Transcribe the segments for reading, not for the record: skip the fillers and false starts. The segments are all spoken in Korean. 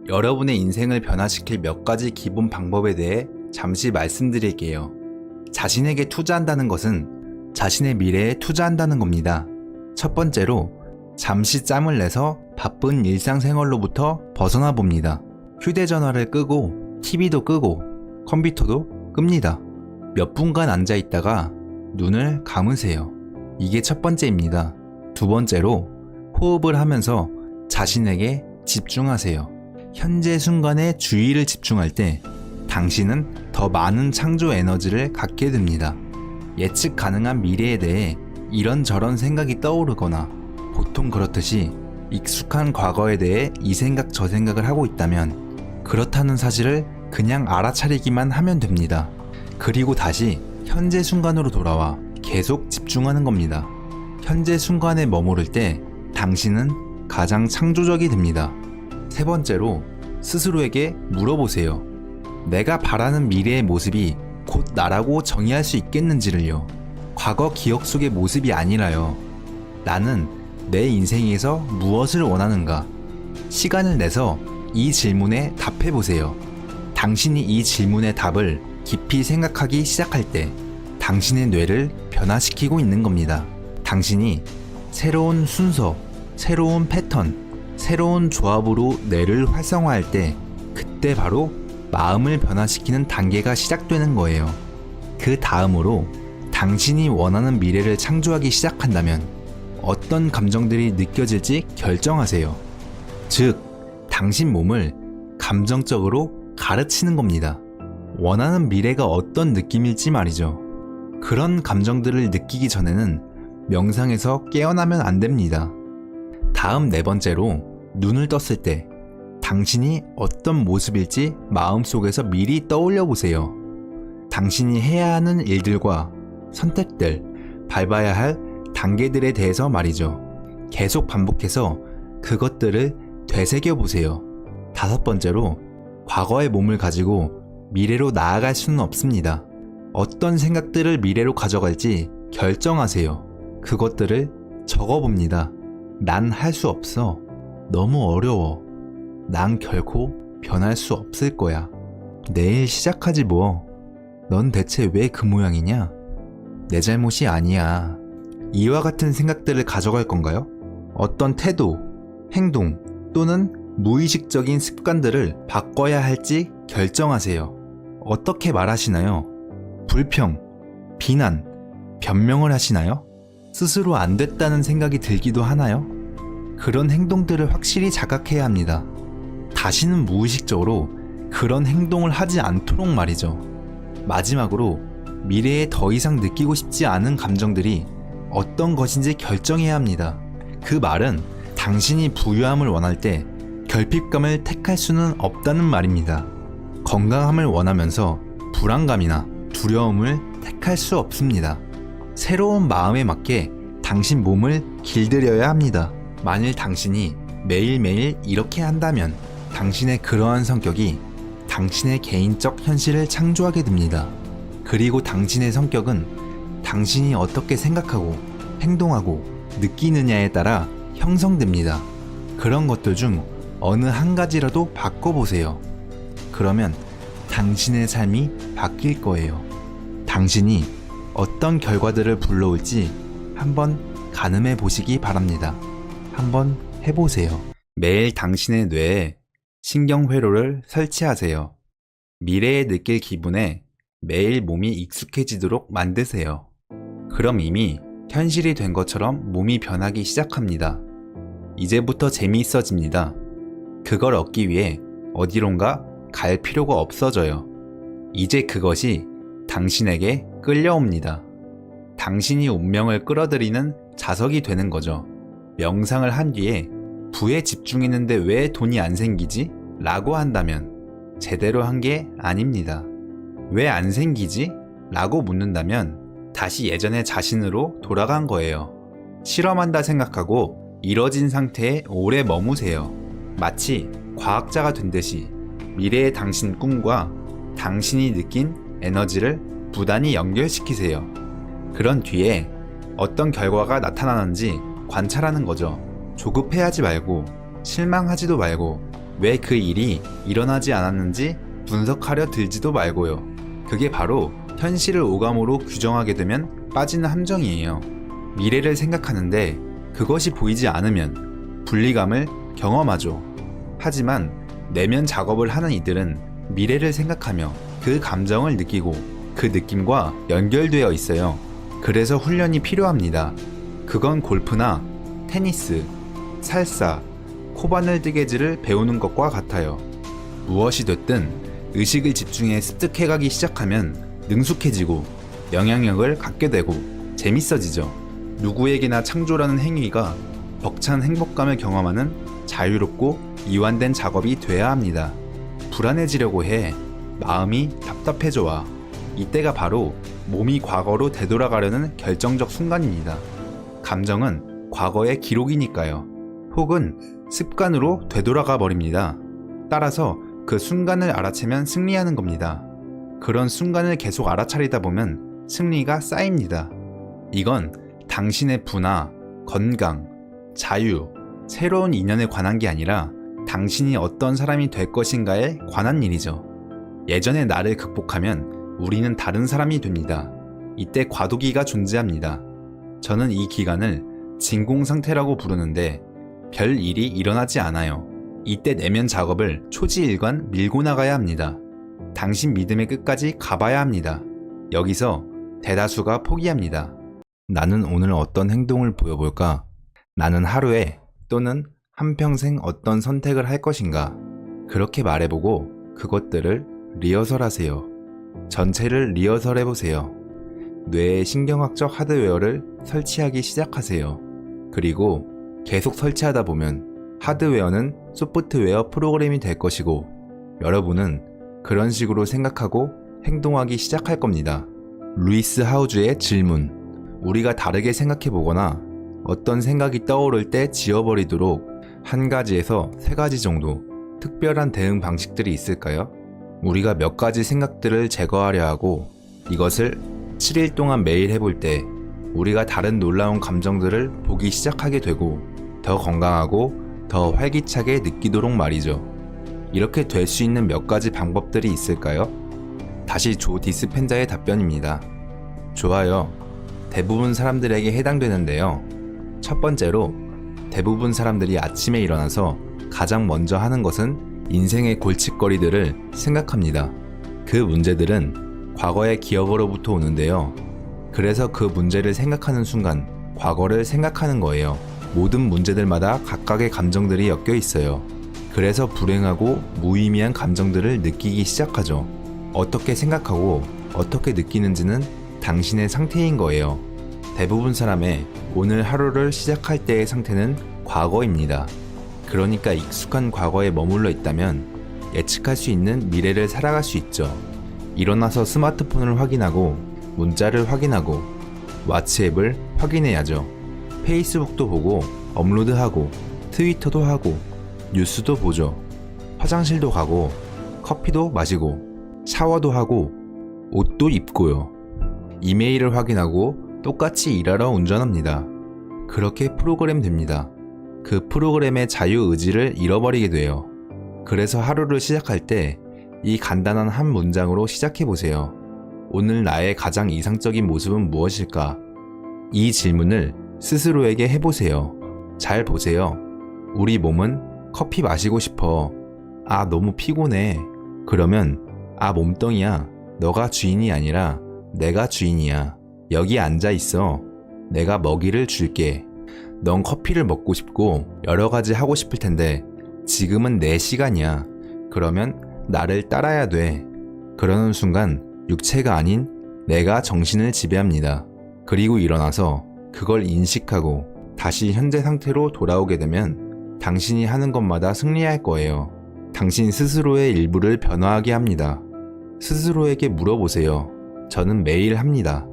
여러분의 인생을 변화시킬 몇 가지 기본 방법에 대해 잠시 말씀드릴게요. 자신에게 투자한다는 것은 자신의 미래에 투자한다는 겁니다. 첫 번째로 잠시 짬을 내서 바쁜 일상생활로부터 벗어나 봅니다. 휴대전화를 끄고 TV도 끄고 컴퓨터도 끕니다. 몇 분간 앉아 있다가 눈을 감으세요. 이게 첫 번째입니다. 두 번째로 호흡을 하면서 자신에게 집중하세요. 현재 순간에 주의를 집중할 때 당신은 더 많은 창조 에너지를 갖게 됩니다. 예측 가능한 미래에 대해 이런저런 생각이 떠오르거나 보통 그렇듯이 익숙한 과거에 대해 이 생각 저 생각을 하고 있다면 그렇다는 사실을 그냥 알아차리기만 하면 됩니다. 그리고 다시 현재 순간으로 돌아와 계속 집중하는 겁니다. 현재 순간에 머무를 때 당신은 가장 창조적이 됩니다. 세 번째로 스스로에게 물어보세요. 내가 바라는 미래의 모습이 곧 나라고 정의할 수 있겠는지를요. 과거 기억 속의 모습이 아니라요. 나는 내 인생에서 무엇을 원하는가? 시간을 내서 이 질문에 답해보세요. 당신이 이 질문의 답을 깊이 생각하기 시작할 때 당신의 뇌를 변화시키고 있는 겁니다. 당신이 새로운 순서, 새로운 패턴, 새로운 조합으로 뇌를 활성화할 때 그때 바로 마음을 변화시키는 단계가 시작되는 거예요. 그 다음으로 당신이 원하는 미래를 창조하기 시작한다면 어떤 감정들이 느껴질지 결정하세요. 즉, 당신 몸을 감정적으로 가르치는 겁니다. 원하는 미래가 어떤 느낌일지 말이죠. 그런 감정들을 느끼기 전에는 명상에서 깨어나면 안 됩니다. 다음 네 번째로 눈을 떴을 때 당신이 어떤 모습일지 마음속에서 미리 떠올려 보세요. 당신이 해야 하는 일들과 선택들, 밟아야 할 단계들에 대해서 말이죠. 계속 반복해서 그것들을 되새겨 보세요. 다섯 번째로 과거의 몸을 가지고 미래로 나아갈 수는 없습니다. 어떤 생각들을 미래로 가져갈지 결정하세요. 그것들을 적어봅니다. 난 할 수 없어. 너무 어려워. 난 결코 변할 수 없을 거야. 내일 시작하지 뭐. 넌 대체 왜 그 모양이냐? 내 잘못이 아니야. 이와 같은 생각들을 가져갈 건가요? 어떤 태도, 행동 또는 무의식적인 습관들을 바꿔야 할지 결정하세요. 어떻게 말하시나요? 불평, 비난, 변명을 하시나요? 스스로 안 됐다는 생각이 들기도 하나요? 그런 행동들을 확실히 자각해야 합니다. 다시는 무의식적으로 그런 행동을 하지 않도록 말이죠. 마지막으로 미래에 더 이상 느끼고 싶지 않은 감정들이 어떤 것인지 결정해야 합니다. 그 말은 당신이 부유함을 원할 때 결핍감을 택할 수는 없다는 말입니다. 건강함을 원하면서 불안감이나 두려움을 택할 수 없습니다. 새로운 마음에 맞게 당신 몸을 길들여야 합니다. 만일 당신이 매일매일 이렇게 한다면 당신의 그러한 성격이 당신의 개인적 현실을 창조하게 됩니다. 그리고 당신의 성격은 당신이 어떻게 생각하고 행동하고 느끼느냐에 따라 형성됩니다. 그런 것들 중 어느 한 가지라도 바꿔보세요. 그러면 당신의 삶이 바뀔 거예요. 당신이 어떤 결과들을 불러올지 한번 가늠해 보시기 바랍니다. 한번 해보세요. 매일 당신의 뇌에 신경회로를 설치하세요. 미래에 느낄 기분에 매일 몸이 익숙해지도록 만드세요. 그럼 이미 현실이 된 것처럼 몸이 변하기 시작합니다. 이제부터 재미있어집니다. 그걸 얻기 위해 어디론가 갈 필요가 없어져요. 이제 그것이 당신에게 끌려옵니다. 당신이 운명을 끌어들이는 자석이 되는 거죠. 명상을 한 뒤에 부에 집중했는데 왜 돈이 안 생기지? 라고 한다면 제대로 한 게 아닙니다. 왜 안 생기지? 라고 묻는다면 다시 예전의 자신으로 돌아간 거예요. 실험한다 생각하고 이뤄진 상태에 오래 머무세요. 마치 과학자가 된 듯이 미래의 당신 꿈과 당신이 느낀 에너지를 부단히 연결시키세요. 그런 뒤에 어떤 결과가 나타나는지 관찰하는 거죠. 조급해하지 말고 실망하지도 말고 왜 그 일이 일어나지 않았는지 분석하려 들지도 말고요. 그게 바로 현실을 오감으로 규정하게 되면 빠지는 함정이에요. 미래를 생각하는데 그것이 보이지 않으면 분리감을 경험하죠. 하지만 내면 작업을 하는 이들은 미래를 생각하며 그 감정을 느끼고 그 느낌과 연결되어 있어요. 그래서 훈련이 필요합니다. 그건 골프나 테니스, 살사, 코바늘 뜨개질을 배우는 것과 같아요. 무엇이 됐든 의식을 집중해 습득해가기 시작하면 능숙해지고 영향력을 갖게 되고 재밌어지죠. 누구에게나 창조라는 행위가 벅찬 행복감을 경험하는 자유롭고 이완된 작업이 돼야 합니다. 불안해지려고 해 마음이 답답해져와 이때가 바로 몸이 과거로 되돌아가려는 결정적 순간입니다. 감정은 과거의 기록이니까요. 혹은 습관으로 되돌아가 버립니다. 따라서 그 순간을 알아채면 승리하는 겁니다. 그런 순간을 계속 알아차리다 보면 승리가 쌓입니다. 이건 당신의 부나 건강, 자유, 새로운 인연에 관한 게 아니라 당신이 어떤 사람이 될 것인가에 관한 일이죠. 예전의 나를 극복하면 우리는 다른 사람이 됩니다. 이때 과도기가 존재합니다. 저는 이 기간을 진공 상태라고 부르는데 별 일이 일어나지 않아요. 이때 내면 작업을 초지일관 밀고 나가야 합니다. 당신 믿음의 끝까지 가봐야 합니다. 여기서 대다수가 포기합니다. 나는 오늘 어떤 행동을 보여볼까? 나는 하루에 또는 한평생 어떤 선택을 할 것인가? 그렇게 말해보고 그것들을 리허설하세요. 전체를 리허설해보세요. 뇌에 신경학적 하드웨어를 설치하기 시작하세요. 그리고 계속 설치하다 보면 하드웨어는 소프트웨어 프로그램이 될 것이고 여러분은 그런 식으로 생각하고 행동하기 시작할 겁니다. 루이스 하우즈의 질문. 우리가 다르게 생각해보거나 어떤 생각이 떠오를 때 지워버리도록 한 가지에서 세 가지 정도 특별한 대응 방식들이 있을까요? 우리가 몇 가지 생각들을 제거하려 하고 이것을 7일 동안 매일 해볼 때 우리가 다른 놀라운 감정들을 보기 시작하게 되고 더 건강하고 더 활기차게 느끼도록 말이죠. 이렇게 될 수 있는 몇 가지 방법들이 있을까요? 다시 조 디스펜자의 답변입니다. 좋아요. 대부분 사람들에게 해당되는데요. 첫 번째로 대부분 사람들이 아침에 일어나서 가장 먼저 하는 것은 인생의 골칫거리들을 생각합니다. 그 문제들은 과거의 기억으로부터 오는데요. 그래서 그 문제를 생각하는 순간 과거를 생각하는 거예요. 모든 문제들마다 각각의 감정들이 엮여 있어요. 그래서 불행하고 무의미한 감정들을 느끼기 시작하죠. 어떻게 생각하고 어떻게 느끼는지는 당신의 상태인 거예요. 대부분 사람의 오늘 하루를 시작할 때의 상태는 과거입니다. 그러니까 익숙한 과거에 머물러 있다면 예측할 수 있는 미래를 살아갈 수 있죠. 일어나서 스마트폰을 확인하고 문자를 확인하고 왓츠앱을 확인해야죠. 페이스북도 보고 업로드하고 트위터도 하고 뉴스도 보죠. 화장실도 가고 커피도 마시고 샤워도 하고 옷도 입고요. 이메일을 확인하고 똑같이 일하러 운전합니다. 그렇게 프로그램 됩니다. 그 프로그램의 자유의지를 잃어버리게 돼요. 그래서 하루를 시작할 때 이 간단한 한 문장으로 시작해보세요. 오늘 나의 가장 이상적인 모습은 무엇일까? 이 질문을 스스로에게 해보세요. 잘 보세요. 우리 몸은 커피 마시고 싶어. 아, 너무 피곤해. 그러면 아, 몸뚱이야. 너가 주인이 아니라 내가 주인이야. 여기 앉아 있어. 내가 먹이를 줄게. 넌 커피를 먹고 싶고 여러 가지 하고 싶을 텐데 지금은 내 시간이야. 그러면 나를 따라야 돼. 그러는 순간 육체가 아닌 내가 정신을 지배합니다. 그리고 일어나서 그걸 인식하고 다시 현재 상태로 돌아오게 되면 당신이 하는 것마다 승리할 거예요. 당신 스스로의 일부를 변화하게 합니다. 스스로에게 물어보세요. 저는 매일 합니다.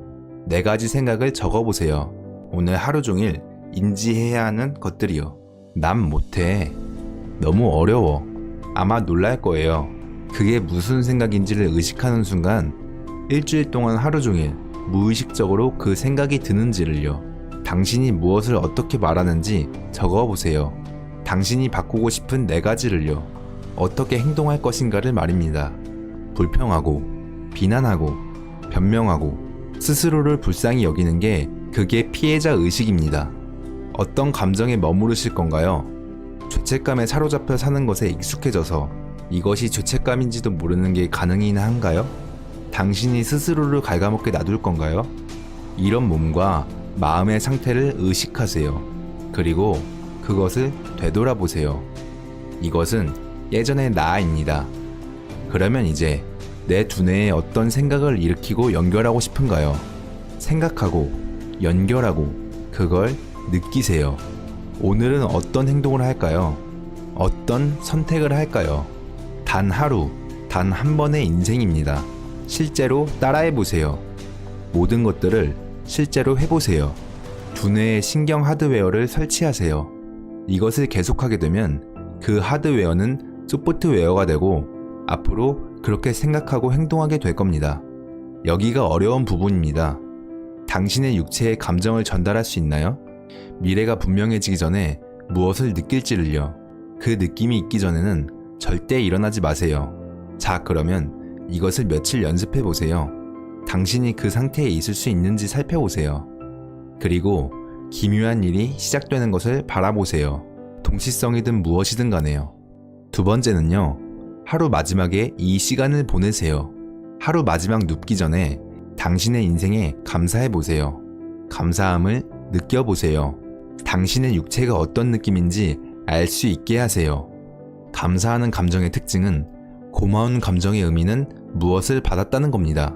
4가지 생각을 적어보세요. 오늘 하루 종일 인지해야 하는 것들이요. 난 못해. 너무 어려워. 아마 놀랄 거예요. 그게 무슨 생각인지를 의식하는 순간 일주일 동안 하루 종일 무의식적으로 그 생각이 드는지를요. 당신이 무엇을 어떻게 말하는지 적어보세요. 당신이 바꾸고 싶은 4가지를요. 어떻게 행동할 것인가를 말입니다. 불평하고, 비난하고, 변명하고, 스스로를 불쌍히 여기는 게 그게 피해자 의식입니다. 어떤 감정에 머무르실 건가요? 죄책감에 사로잡혀 사는 것에 익숙해져서 이것이 죄책감인지도 모르는 게 가능이나 한가요? 당신이 스스로를 갉아먹게 놔둘 건가요? 이런 몸과 마음의 상태를 의식하세요. 그리고 그것을 되돌아보세요. 이것은 예전의 나입니다. 그러면 이제 내 두뇌에 어떤 생각을 일으키고 연결하고 싶은가요? 생각하고, 연결하고, 그걸 느끼세요. 오늘은 어떤 행동을 할까요? 어떤 선택을 할까요? 단 하루, 단 한 번의 인생입니다. 실제로 따라해보세요. 모든 것들을 실제로 해보세요. 두뇌에 신경 하드웨어를 설치하세요. 이것을 계속하게 되면 그 하드웨어는 소프트웨어가 되고 앞으로 그렇게 생각하고 행동하게 될 겁니다. 여기가 어려운 부분입니다. 당신의 육체에 감정을 전달할 수 있나요? 미래가 분명해지기 전에 무엇을 느낄지를요. 그 느낌이 있기 전에는 절대 일어나지 마세요. 자, 그러면 이것을 며칠 연습해 보세요. 당신이 그 상태에 있을 수 있는지 살펴보세요. 그리고 기묘한 일이 시작되는 것을 바라보세요. 동시성이든 무엇이든 간에요. 두 번째는요. 하루 마지막에 이 시간을 보내세요. 하루 마지막 눕기 전에 당신의 인생에 감사해 보세요. 감사함을 느껴보세요. 당신의 육체가 어떤 느낌인지 알 수 있게 하세요. 감사하는 감정의 특징은 고마운 감정의 의미는 무엇을 받았다는 겁니다.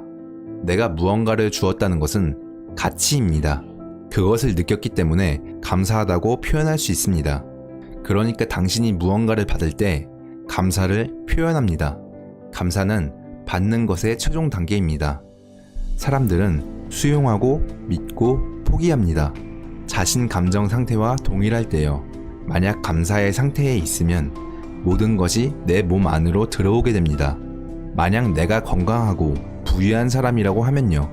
내가 무언가를 주었다는 것은 가치입니다. 그것을 느꼈기 때문에 감사하다고 표현할 수 있습니다. 그러니까 당신이 무언가를 받을 때 감사를 표현합니다. 감사는 받는 것의 최종 단계입니다. 사람들은 수용하고 믿고 포기합니다. 자신 감정 상태와 동일할 때요. 만약 감사의 상태에 있으면 모든 것이 내 몸 안으로 들어오게 됩니다. 만약 내가 건강하고 부유한 사람이라고 하면요.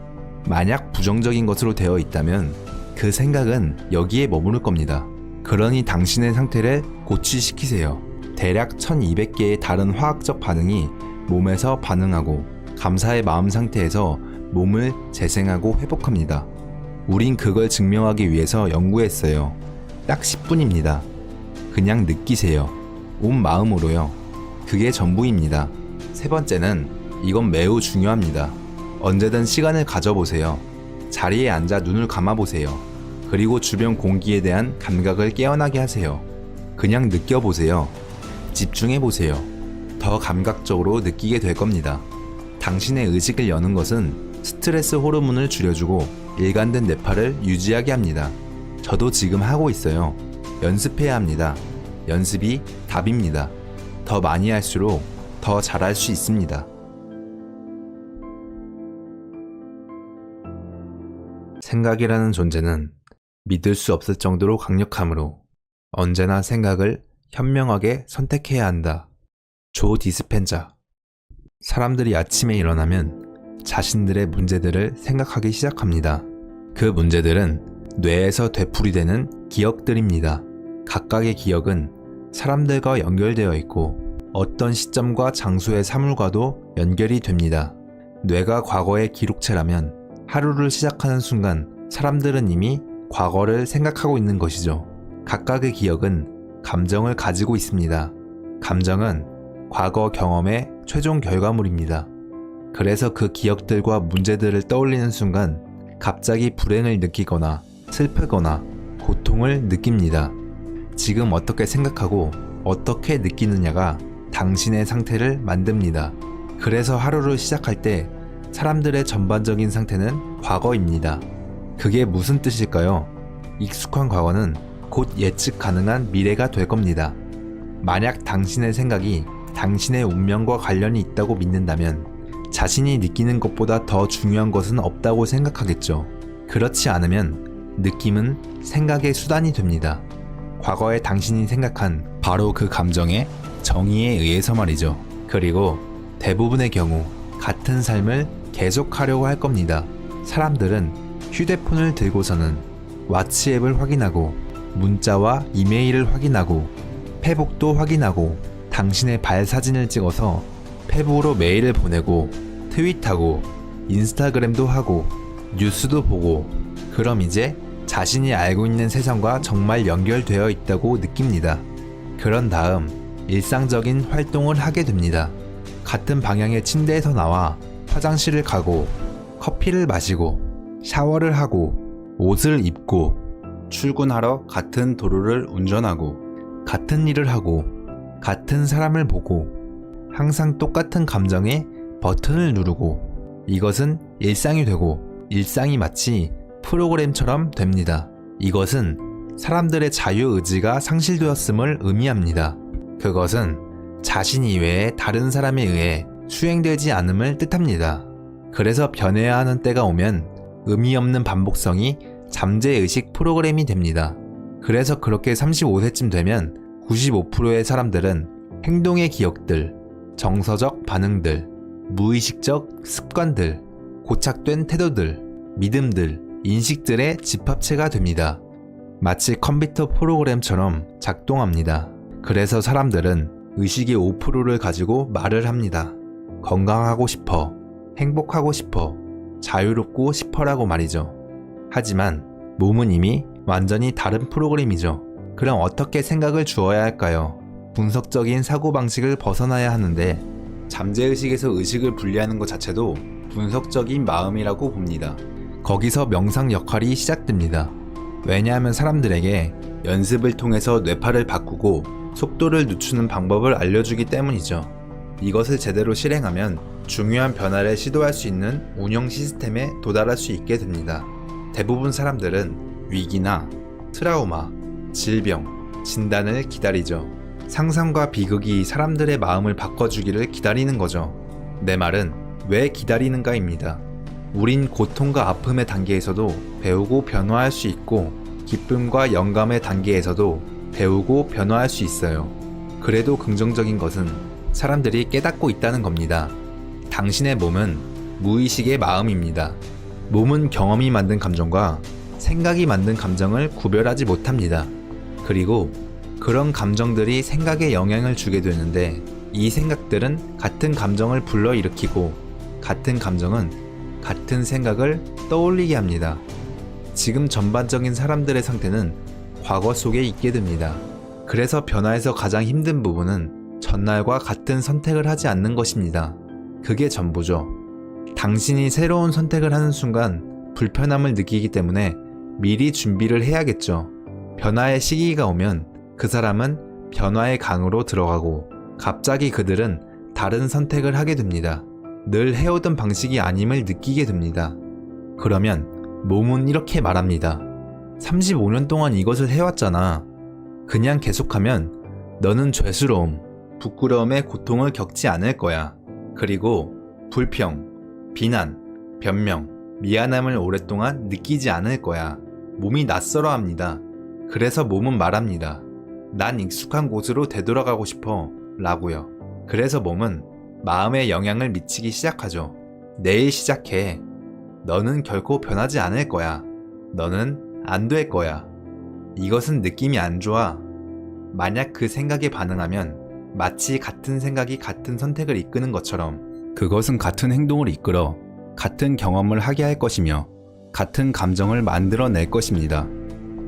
만약 부정적인 것으로 되어 있다면 그 생각은 여기에 머무를 겁니다. 그러니 당신의 상태를 고취시키세요. 대략 1200개의 다른 화학적 반응이 몸에서 반응하고 감사의 마음 상태에서 몸을 재생하고 회복합니다. 우린 그걸 증명하기 위해서 연구했어요. 딱 10분입니다. 그냥 느끼세요. 온 마음으로요. 그게 전부입니다. 세 번째는 이건 매우 중요합니다. 언제든 시간을 가져보세요. 자리에 앉아 눈을 감아보세요. 그리고 주변 공기에 대한 감각을 깨어나게 하세요. 그냥 느껴보세요. 집중해보세요. 더 감각적으로 느끼게 될 겁니다. 당신의 의식을 여는 것은 스트레스 호르몬을 줄여주고 일관된 뇌파를 유지하게 합니다. 저도 지금 하고 있어요. 연습해야 합니다. 연습이 답입니다. 더 많이 할수록 더 잘할 수 있습니다. 생각이라는 존재는 믿을 수 없을 정도로 강력하므로 언제나 생각을 현명하게 선택해야 한다. 조 디스펜자. 사람들이 아침에 일어나면 자신들의 문제들을 생각하기 시작합니다. 그 문제들은 뇌에서 되풀이되는 기억들입니다. 각각의 기억은 사람들과 연결되어 있고 어떤 시점과 장소의 사물과도 연결이 됩니다. 뇌가 과거의 기록체라면 하루를 시작하는 순간 사람들은 이미 과거를 생각하고 있는 것이죠. 각각의 기억은 감정을 가지고 있습니다. 감정은 과거 경험의 최종 결과물입니다. 그래서 그 기억들과 문제들을 떠올리는 순간 갑자기 불행을 느끼거나 슬프거나 고통을 느낍니다. 지금 어떻게 생각하고 어떻게 느끼느냐가 당신의 상태를 만듭니다. 그래서 하루를 시작할 때 사람들의 전반적인 상태는 과거입니다. 그게 무슨 뜻일까요? 익숙한 과거는 곧 예측 가능한 미래가 될 겁니다. 만약 당신의 생각이 당신의 운명과 관련이 있다고 믿는다면 자신이 느끼는 것보다 더 중요한 것은 없다고 생각하겠죠. 그렇지 않으면 느낌은 생각의 수단이 됩니다. 과거에 당신이 생각한 바로 그 감정의 정의에 의해서 말이죠. 그리고 대부분의 경우 같은 삶을 계속하려고 할 겁니다. 사람들은 휴대폰을 들고서는 왓츠 앱을 확인하고 문자와 이메일을 확인하고 페북도 확인하고 당신의 발 사진을 찍어서 페북으로 메일을 보내고 트윗하고 인스타그램도 하고 뉴스도 보고 그럼 이제 자신이 알고 있는 세상과 정말 연결되어 있다고 느낍니다. 그런 다음 일상적인 활동을 하게 됩니다. 같은 방향의 침대에서 나와 화장실을 가고 커피를 마시고 샤워를 하고 옷을 입고 출근하러 같은 도로를 운전하고 같은 일을 하고 같은 사람을 보고 항상 똑같은 감정에 버튼을 누르고 이것은 일상이 되고 일상이 마치 프로그램처럼 됩니다. 이것은 사람들의 자유의지가 상실되었음을 의미합니다. 그것은 자신 이외에 다른 사람에 의해 수행되지 않음을 뜻합니다. 그래서 변해야 하는 때가 오면 의미 없는 반복성이 잠재의식 프로그램이 됩니다. 그래서 그렇게 35세쯤 되면 95%의 사람들은 행동의 기억들, 정서적 반응들, 무의식적 습관들, 고착된 태도들, 믿음들, 인식들의 집합체가 됩니다. 마치 컴퓨터 프로그램처럼 작동합니다. 그래서 사람들은 의식의 5%를 가지고 말을 합니다. 건강하고 싶어, 행복하고 싶어, 자유롭고 싶어라고 말이죠. 하지만 몸은 이미 완전히 다른 프로그램이죠. 그럼 어떻게 생각을 주어야 할까요? 분석적인 사고방식을 벗어나야 하는데 잠재의식에서 의식을 분리하는 것 자체도 분석적인 마음이라고 봅니다. 거기서 명상 역할이 시작됩니다. 왜냐하면 사람들에게 연습을 통해서 뇌파를 바꾸고 속도를 늦추는 방법을 알려주기 때문이죠. 이것을 제대로 실행하면 중요한 변화를 시도할 수 있는 운영 시스템에 도달할 수 있게 됩니다. 대부분 사람들은 위기나 트라우마, 질병, 진단을 기다리죠. 상상과 비극이 사람들의 마음을 바꿔주기를 기다리는 거죠. 내 말은 왜 기다리는가입니다. 우린 고통과 아픔의 단계에서도 배우고 변화할 수 있고 기쁨과 영감의 단계에서도 배우고 변화할 수 있어요. 그래도 긍정적인 것은 사람들이 깨닫고 있다는 겁니다. 당신의 몸은 무의식의 마음입니다. 몸은 경험이 만든 감정과 생각이 만든 감정을 구별하지 못합니다. 그리고 그런 감정들이 생각에 영향을 주게 되는데 이 생각들은 같은 감정을 불러일으키고 같은 감정은 같은 생각을 떠올리게 합니다. 지금 전반적인 사람들의 상태는 과거 속에 있게 됩니다. 그래서 변화에서 가장 힘든 부분은 전날과 같은 선택을 하지 않는 것입니다. 그게 전부죠. 당신이 새로운 선택을 하는 순간 불편함을 느끼기 때문에 미리 준비를 해야겠죠. 변화의 시기가 오면 그 사람은 변화의 강으로 들어가고 갑자기 그들은 다른 선택을 하게 됩니다. 늘 해오던 방식이 아님을 느끼게 됩니다. 그러면 몸은 이렇게 말합니다. 35년 동안 이것을 해왔잖아. 그냥 계속하면 너는 죄스러움, 부끄러움의 고통을 겪지 않을 거야. 그리고 불평, 비난, 변명, 미안함을 오랫동안 느끼지 않을 거야. 몸이 낯설어 합니다. 그래서 몸은 말합니다. 난 익숙한 곳으로 되돌아가고 싶어 라고요. 그래서 몸은 마음에 영향을 미치기 시작하죠. 내일 시작해. 너는 결코 변하지 않을 거야. 너는 안 될 거야. 이것은 느낌이 안 좋아. 만약 그 생각에 반응하면 마치 같은 생각이 같은 선택을 이끄는 것처럼 그것은 같은 행동을 이끌어 같은 경험을 하게 할 것이며 같은 감정을 만들어낼 것입니다.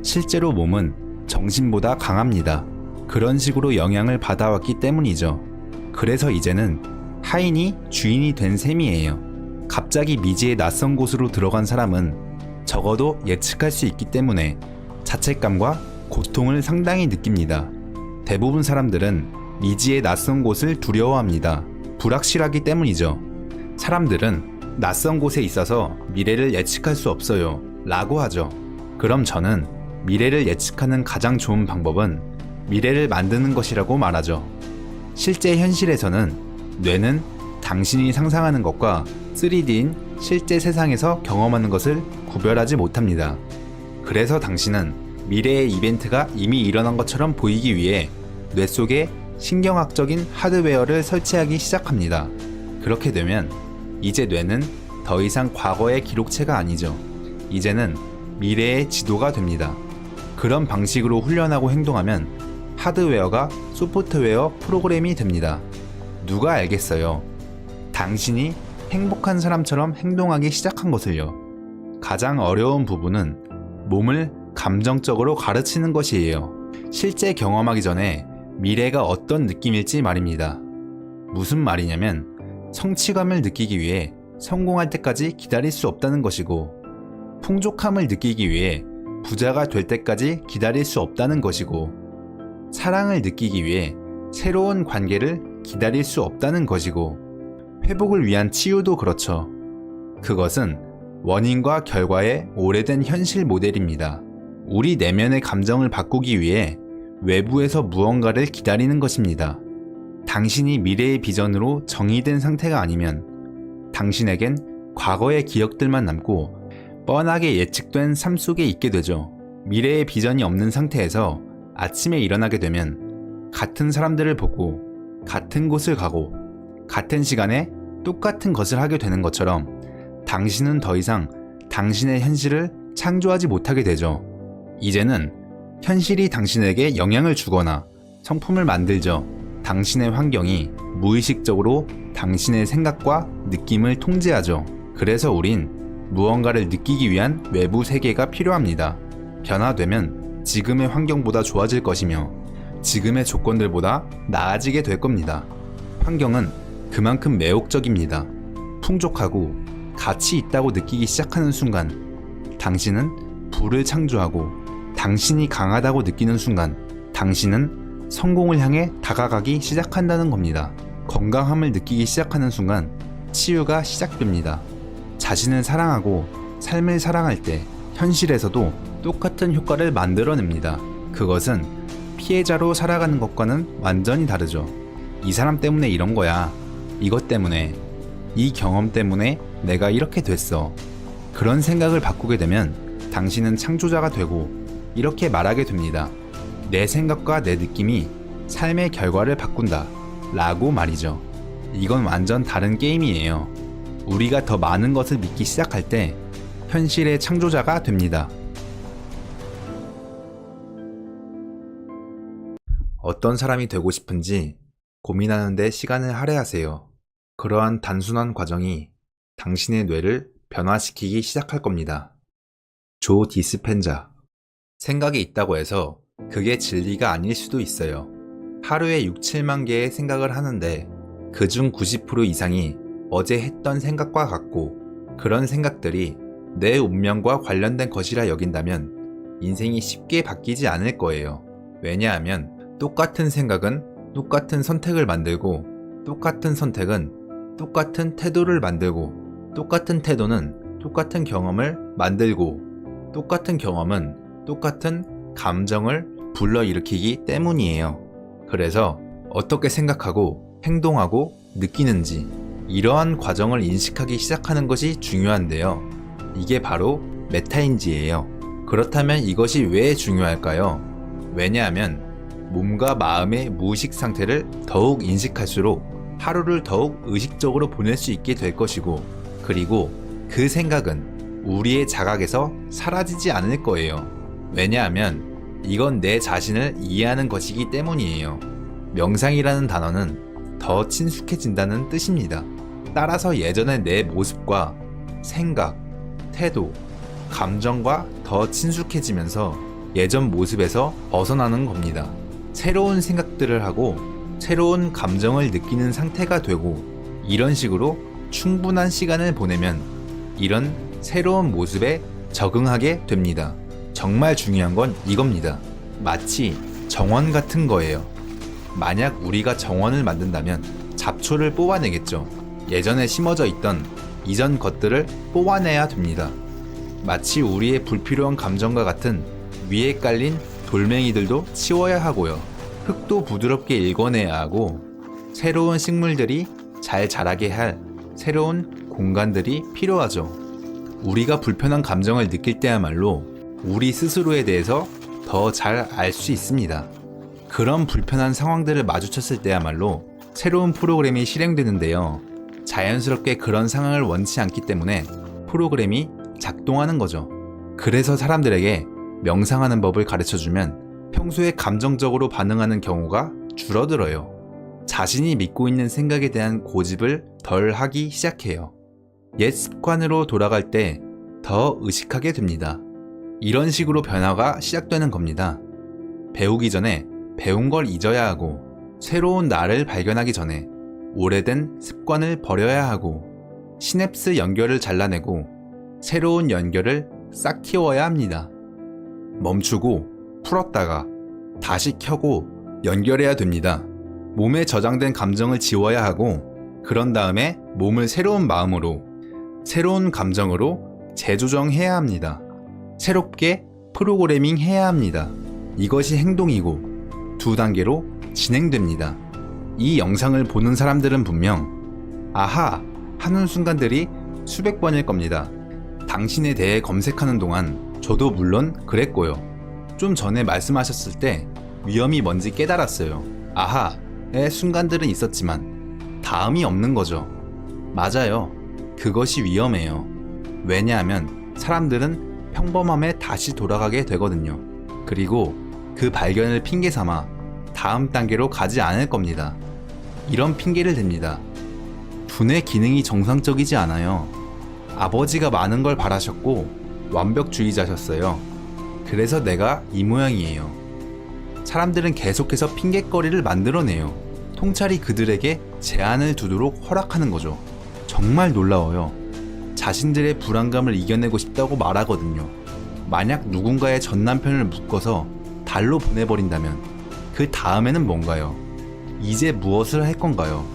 실제로 몸은 정신보다 강합니다. 그런 식으로 영향을 받아왔기 때문이죠. 그래서 이제는 하인이 주인이 된 셈이에요. 갑자기 미지의 낯선 곳으로 들어간 사람은 적어도 예측할 수 있기 때문에 자책감과 고통을 상당히 느낍니다. 대부분 사람들은 미지의 낯선 곳을 두려워합니다. 불확실하기 때문이죠. 사람들은 낯선 곳에 있어서 미래를 예측할 수 없어요 라고 하죠. 그럼 저는 미래를 예측하는 가장 좋은 방법은 미래를 만드는 것이라고 말하죠. 실제 현실에서는 뇌는 당신이 상상하는 것과 3D인 실제 세상에서 경험하는 것을 구별하지 못합니다. 그래서 당신은 미래의 이벤트가 이미 일어난 것처럼 보이기 위해 뇌 속에 신경학적인 하드웨어를 설치하기 시작합니다. 그렇게 되면 이제 뇌는 더 이상 과거의 기록체가 아니죠. 이제는 미래의 지도가 됩니다. 그런 방식으로 훈련하고 행동하면 하드웨어가 소프트웨어 프로그램이 됩니다. 누가 알겠어요? 당신이 행복한 사람처럼 행동하기 시작한 것을요. 가장 어려운 부분은 몸을 감정적으로 가르치는 것이에요. 실제 경험하기 전에 미래가 어떤 느낌일지 말입니다. 무슨 말이냐면 성취감을 느끼기 위해 성공할 때까지 기다릴 수 없다는 것이고, 풍족함을 느끼기 위해 부자가 될 때까지 기다릴 수 없다는 것이고, 사랑을 느끼기 위해 새로운 관계를 기다릴 수 없다는 것이고, 회복을 위한 치유도 그렇죠. 그것은 원인과 결과의 오래된 현실 모델입니다. 우리 내면의 감정을 바꾸기 위해 외부에서 무언가를 기다리는 것입니다. 당신이 미래의 비전으로 정의된 상태가 아니면 당신에겐 과거의 기억들만 남고 뻔하게 예측된 삶 속에 있게 되죠. 미래의 비전이 없는 상태에서 아침에 일어나게 되면 같은 사람들을 보고 같은 곳을 가고 같은 시간에 똑같은 것을 하게 되는 것처럼 당신은 더 이상 당신의 현실을 창조하지 못하게 되죠. 이제는 현실이 당신에게 영향을 주거나 성품을 만들죠. 당신의 환경이 무의식적으로 당신의 생각과 느낌을 통제하죠. 그래서 우린 무언가를 느끼기 위한 외부 세계가 필요합니다. 변화되면 지금의 환경보다 좋아질 것이며 지금의 조건들보다 나아지게 될 겁니다. 환경은 그만큼 매혹적입니다. 풍족하고 가치 있다고 느끼기 시작하는 순간 당신은 부를 창조하고, 당신이 강하다고 느끼는 순간 당신은 성공을 향해 다가가기 시작한다는 겁니다. 건강함을 느끼기 시작하는 순간 치유가 시작됩니다. 자신을 사랑하고 삶을 사랑할 때 현실에서도 똑같은 효과를 만들어냅니다. 그것은 피해자로 살아가는 것과는 완전히 다르죠. 이 사람 때문에 이런 거야. 이것 때문에, 이 경험 때문에 내가 이렇게 됐어. 그런 생각을 바꾸게 되면 당신은 창조자가 되고 이렇게 말하게 됩니다. 내 생각과 내 느낌이 삶의 결과를 바꾼다 라고 말이죠. 이건 완전 다른 게임이에요. 우리가 더 많은 것을 믿기 시작할 때 현실의 창조자가 됩니다. 어떤 사람이 되고 싶은지 고민하는데 시간을 할애하세요. 그러한 단순한 과정이 당신의 뇌를 변화시키기 시작할 겁니다. 조 디스펜자. 생각이 있다고 해서 그게 진리가 아닐 수도 있어요. 하루에 6, 7만 개의 생각을 하는데 그중 90% 이상이 어제 했던 생각과 같고, 그런 생각들이 내 운명과 관련된 것이라 여긴다면 인생이 쉽게 바뀌지 않을 거예요. 왜냐하면 똑같은 생각은 똑같은 선택을 만들고, 똑같은 선택은 똑같은 태도를 만들고, 똑같은 태도는 똑같은 경험을 만들고, 똑같은 경험은 똑같은 감정을 불러일으키기 때문이에요. 그래서 어떻게 생각하고 행동하고 느끼는지, 이러한 과정을 인식하기 시작하는 것이 중요한데요. 이게 바로 메타인지예요. 그렇다면 이것이 왜 중요할까요? 왜냐하면 몸과 마음의 무의식 상태를 더욱 인식할수록 하루를 더욱 의식적으로 보낼 수 있게 될 것이고, 그리고 그 생각은 우리의 자각에서 사라지지 않을 거예요. 왜냐하면 이건 내 자신을 이해하는 것이기 때문이에요. 명상이라는 단어는 더 친숙해진다는 뜻입니다. 따라서 예전의 내 모습과 생각, 태도, 감정과 더 친숙해지면서 예전 모습에서 벗어나는 겁니다. 새로운 생각들을 하고 새로운 감정을 느끼는 상태가 되고, 이런 식으로 충분한 시간을 보내면 이런 새로운 모습에 적응하게 됩니다. 정말 중요한 건 이겁니다. 마치 정원 같은 거예요. 만약 우리가 정원을 만든다면 잡초를 뽑아내겠죠. 예전에 심어져 있던 이전 것들을 뽑아내야 됩니다. 마치 우리의 불필요한 감정과 같은 위에 깔린 돌멩이들도 치워야 하고요. 흙도 부드럽게 일궈내야 하고, 새로운 식물들이 잘 자라게 할 새로운 공간들이 필요하죠. 우리가 불편한 감정을 느낄 때야말로 우리 스스로에 대해서 더 잘 알 수 있습니다. 그런 불편한 상황들을 마주쳤을 때야말로 새로운 프로그램이 실행되는데요. 자연스럽게 그런 상황을 원치 않기 때문에 프로그램이 작동하는 거죠. 그래서 사람들에게 명상하는 법을 가르쳐주면 평소에 감정적으로 반응하는 경우가 줄어들어요. 자신이 믿고 있는 생각에 대한 고집을 덜 하기 시작해요. 옛 습관으로 돌아갈 때 더 의식하게 됩니다. 이런 식으로 변화가 시작되는 겁니다. 배우기 전에 배운 걸 잊어야 하고, 새로운 나를 발견하기 전에 오래된 습관을 버려야 하고, 시냅스 연결을 잘라내고 새로운 연결을 싹 틔워야 합니다. 멈추고 풀었다가 다시 켜고 연결해야 됩니다. 몸에 저장된 감정을 지워야 하고, 그런 다음에 몸을 새로운 마음으로, 새로운 감정으로 재조정해야 합니다. 새롭게 프로그래밍 해야 합니다. 이것이 행동이고 2단계로 진행됩니다. 이 영상을 보는 사람들은 분명 아하 하는 순간들이 수백 번일 겁니다. 당신에 대해 검색하는 동안 저도 물론 그랬고요. 좀 전에 말씀하셨을 때 위험이 뭔지 깨달았어요. 아하의 순간들은 있었지만 다음이 없는 거죠. 맞아요. 그것이 위험해요. 왜냐하면 사람들은 평범함에 다시 돌아가게 되거든요. 그리고 그 발견을 핑계 삼아 다음 단계로 가지 않을 겁니다. 이런 핑계를 댑니다. 두뇌 기능이 정상적이지 않아요. 아버지가 많은 걸 바라셨고 완벽주의자셨어요. 그래서 내가 이 모양이에요. 사람들은 계속해서 핑계거리를 만들어내요. 통찰이 그들에게 제한을 두도록 허락하는 거죠. 정말 놀라워요. 자신들의 불안감을 이겨내고 싶다고 말하거든요. 만약 누군가의 전남편을 묶어서 달로 보내버린다면 그 다음에는 뭔가요? 이제 무엇을 할 건가요?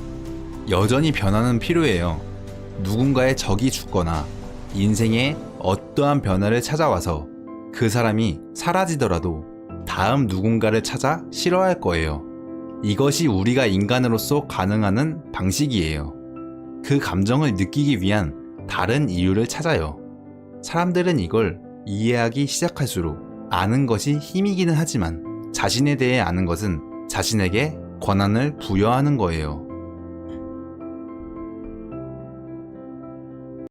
여전히 변화는 필요해요. 누군가의 적이 죽거나 인생에 어떠한 변화를 찾아와서 그 사람이 사라지더라도 다음 누군가를 찾아 싫어할 거예요. 이것이 우리가 인간으로서 가능한 방식이에요. 그 감정을 느끼기 위한 다른 이유를 찾아요. 사람들은 이걸 이해하기 시작할수록 아는 것이 힘이기는 하지만 자신에 대해 아는 것은 자신에게 권한을 부여하는 거예요.